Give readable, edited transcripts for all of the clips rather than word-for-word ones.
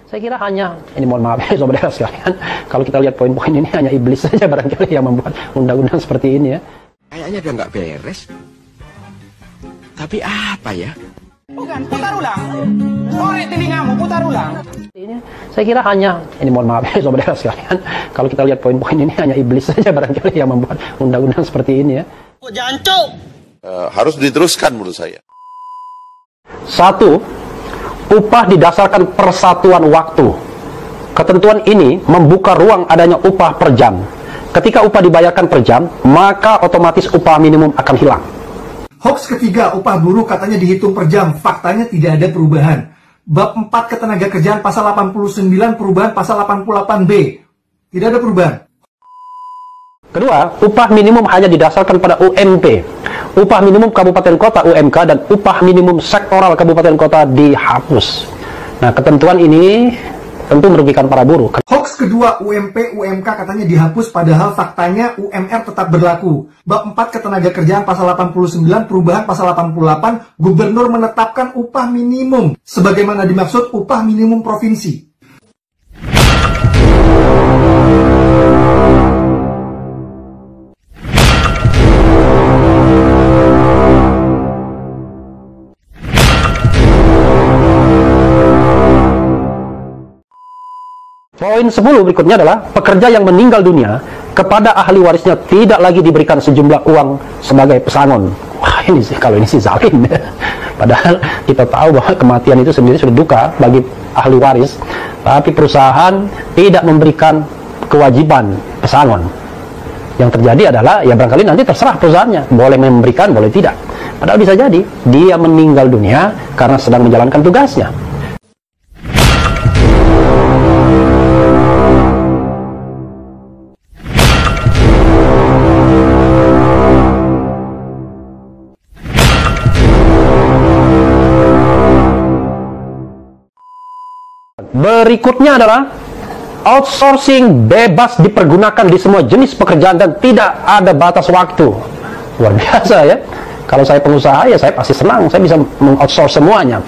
Saya kira hanya, ini mohon maaf ya saudara sekalian, kalau kita lihat poin-poin ini hanya iblis saja barangkali yang membuat undang-undang seperti ini ya. Kayaknya dia nggak beres. Tapi apa ya? Bukan, putar ulang. Korek telingamu, putar ulang. Ini, saya kira hanya, ini mohon maaf ya saudara sekalian, kalau kita lihat poin-poin ini hanya iblis saja barangkali yang membuat undang-undang seperti ini ya. Jancuk. Harus diteruskan menurut saya. 1. Upah didasarkan persatuan waktu. Ketentuan ini membuka ruang adanya upah per jam. Ketika upah dibayarkan per jam, maka otomatis upah minimum akan hilang. Hoax ketiga, upah buruh katanya dihitung per jam. Faktanya tidak ada perubahan. Bab 4 Ketenagakerjaan pasal 89 perubahan pasal 88B. Tidak ada perubahan. Kedua, upah minimum hanya didasarkan pada UMP. Upah minimum kabupaten kota UMK dan upah minimum sektoral kabupaten kota dihapus. Nah, ketentuan ini tentu merugikan para buruh. Hoax kedua, UMP, UMK katanya dihapus padahal faktanya UMR tetap berlaku. Bab 4 Ketenagakerjaan pasal 89 perubahan pasal 88, gubernur menetapkan upah minimum sebagaimana dimaksud upah minimum provinsi. Poin 10 berikutnya adalah pekerja yang meninggal dunia kepada ahli warisnya tidak lagi diberikan sejumlah uang sebagai pesangon. Wah, ini sih, kalau ini sih zalim ya. Padahal kita tahu bahwa kematian itu sendiri sudah duka bagi ahli waris, tapi perusahaan tidak memberikan kewajiban pesangon. Yang terjadi adalah ya barangkali nanti terserah perusahaannya, boleh memberikan, boleh tidak. Padahal bisa jadi dia meninggal dunia karena sedang menjalankan tugasnya. Berikutnya adalah outsourcing bebas dipergunakan di semua jenis pekerjaan dan tidak ada batas waktu. Luar biasa ya. Kalau saya pengusaha ya saya pasti senang, saya bisa meng-outsource semuanya.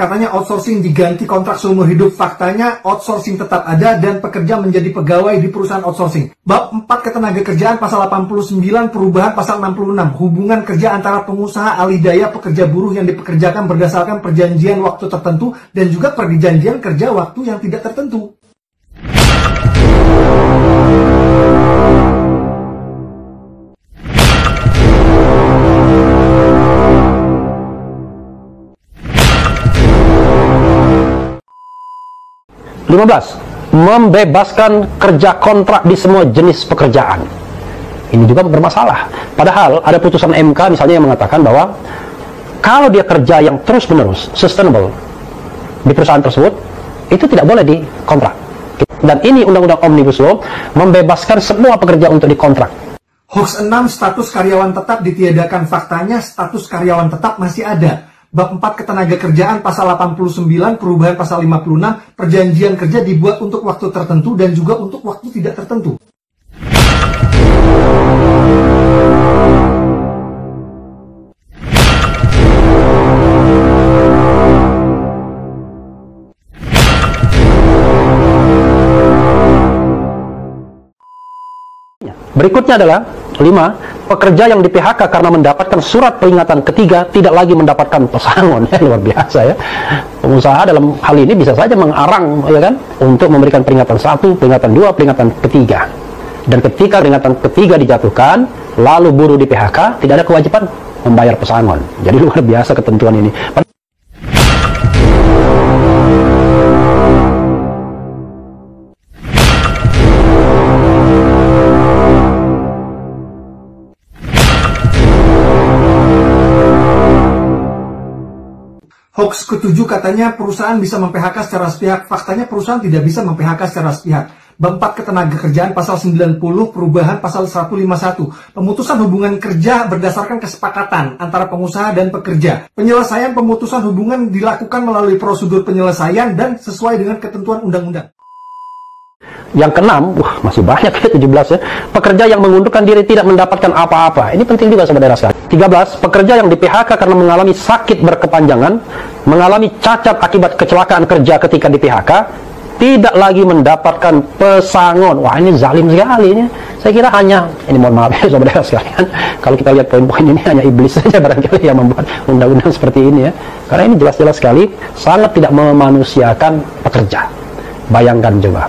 Katanya outsourcing diganti kontrak seumur hidup. Faktanya outsourcing tetap ada dan pekerja menjadi pegawai di perusahaan outsourcing. Bab 4 Ketenagakerjaan pasal 89 perubahan pasal 66 hubungan kerja antara pengusaha alih-daya pekerja buruh yang dipekerjakan berdasarkan perjanjian waktu tertentu dan juga perjanjian kerja waktu yang tidak tertentu. Membebaskan kerja kontrak di semua jenis pekerjaan. Ini juga bermasalah. Padahal ada putusan MK misalnya yang mengatakan bahwa kalau dia kerja yang terus-menerus, sustainable di perusahaan tersebut, itu tidak boleh dikontrak. Dan ini Undang-Undang Omnibus Law membebaskan semua pekerja untuk dikontrak. Hoax 6 status karyawan tetap ditiadakan. Faktanya status karyawan tetap masih ada. Bab 4 Ketenagakerjaan pasal 89 perubahan pasal 56 perjanjian kerja dibuat untuk waktu tertentu dan juga untuk waktu tidak tertentu. Berikutnya adalah 5. Pekerja yang di PHK karena mendapatkan surat peringatan ketiga tidak lagi mendapatkan pesangon. Luar biasa ya. Pengusaha dalam hal ini bisa saja mengarang ya kan untuk memberikan peringatan 1, peringatan 2, peringatan ketiga. Dan ketika peringatan ketiga dijatuhkan, lalu buruh di PHK tidak ada kewajiban membayar pesangon. Jadi luar biasa ketentuan ini. Hoax ke-7 katanya perusahaan bisa mem-PHK secara sepihak. Faktanya perusahaan tidak bisa mem-PHK secara sepihak. Bab 4 Ketenagakerjaan pasal 90, perubahan pasal 151. Pemutusan hubungan kerja berdasarkan kesepakatan antara pengusaha dan pekerja. Penyelesaian pemutusan hubungan dilakukan melalui prosedur penyelesaian dan sesuai dengan ketentuan undang-undang. Yang keenam, masih banyak ya 17 ya. Pekerja yang mengundurkan diri tidak mendapatkan apa-apa. Ini penting juga saudara sekalian. 13, pekerja yang di PHK karena mengalami sakit berkepanjangan, mengalami cacat akibat kecelakaan kerja ketika di PHK, tidak lagi mendapatkan pesangon. Wah, ini zalim sekali ini. Saya kira hanya, ini mohon maaf ya saudara sekalian, kalau kita lihat poin-poin ini hanya iblis saja barangkali yang membuat undang-undang seperti ini ya. Karena ini jelas-jelas sekali sangat tidak memanusiakan pekerja. Bayangkan coba.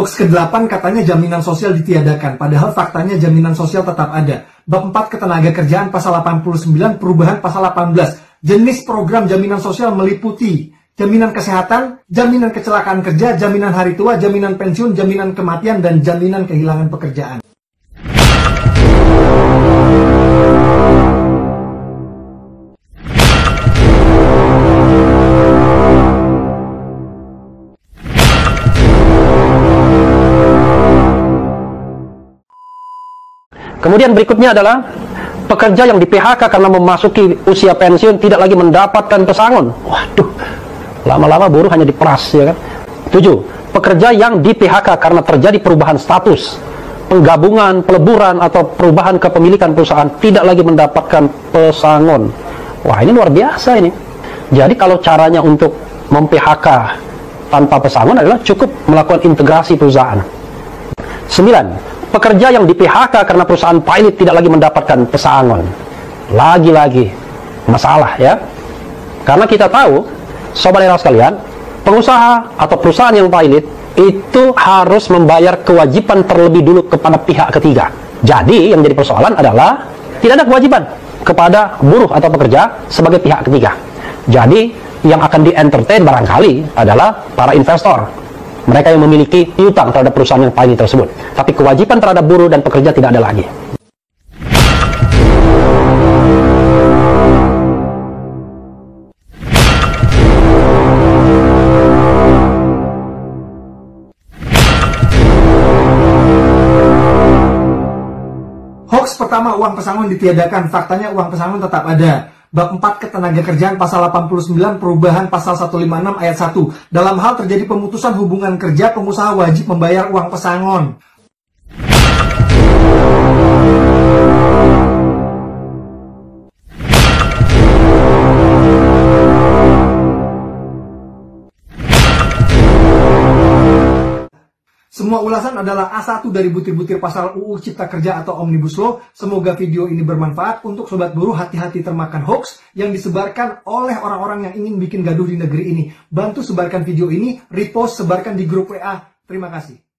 Hoax ke-8 katanya jaminan sosial ditiadakan, padahal faktanya jaminan sosial tetap ada. Bab 4 Ketenagakerjaan pasal 89, perubahan pasal 18. Jenis program jaminan sosial meliputi jaminan kesehatan, jaminan kecelakaan kerja, jaminan hari tua, jaminan pensiun, jaminan kematian, dan jaminan kehilangan pekerjaan. Kemudian berikutnya adalah pekerja yang di PHK karena memasuki usia pensiun tidak lagi mendapatkan pesangon. Waduh, lama-lama buruh hanya diperas ya kan. 7. Pekerja yang di PHK karena terjadi perubahan status, penggabungan, peleburan atau perubahan kepemilikan perusahaan tidak lagi mendapatkan pesangon. Wah, ini luar biasa ini. Jadi kalau caranya untuk mem-PHK tanpa pesangon adalah cukup melakukan integrasi perusahaan. 9. Pekerja yang di PHK karena perusahaan pilot tidak lagi mendapatkan pesangon. Lagi-lagi masalah ya. Karena kita tahu, saudara sekalian, pengusaha atau perusahaan yang pilot itu harus membayar kewajiban terlebih dulu kepada pihak ketiga. Jadi yang jadi persoalan adalah tidak ada kewajiban kepada buruh atau pekerja sebagai pihak ketiga. Jadi yang akan di-entertain barangkali adalah para investor. Mereka yang memiliki piutang terhadap perusahaan yang pilot tersebut. Tapi kewajiban terhadap buruh dan pekerja tidak ada lagi. Hoax pertama, uang pesangon ditiadakan. Faktanya uang pesangon tetap ada. Bab 4 Ketenagakerjaan pasal 89, perubahan pasal 156 ayat 1. Dalam hal terjadi pemutusan hubungan kerja, pengusaha wajib membayar uang pesangon. Semua ulasan adalah A1 dari butir-butir pasal UU Cipta Kerja atau Omnibus Law. Semoga video ini bermanfaat untuk sobat buruh. Hati-hati termakan hoax yang disebarkan oleh orang-orang yang ingin bikin gaduh di negeri ini. Bantu sebarkan video ini, repost, sebarkan di grup WA. Terima kasih.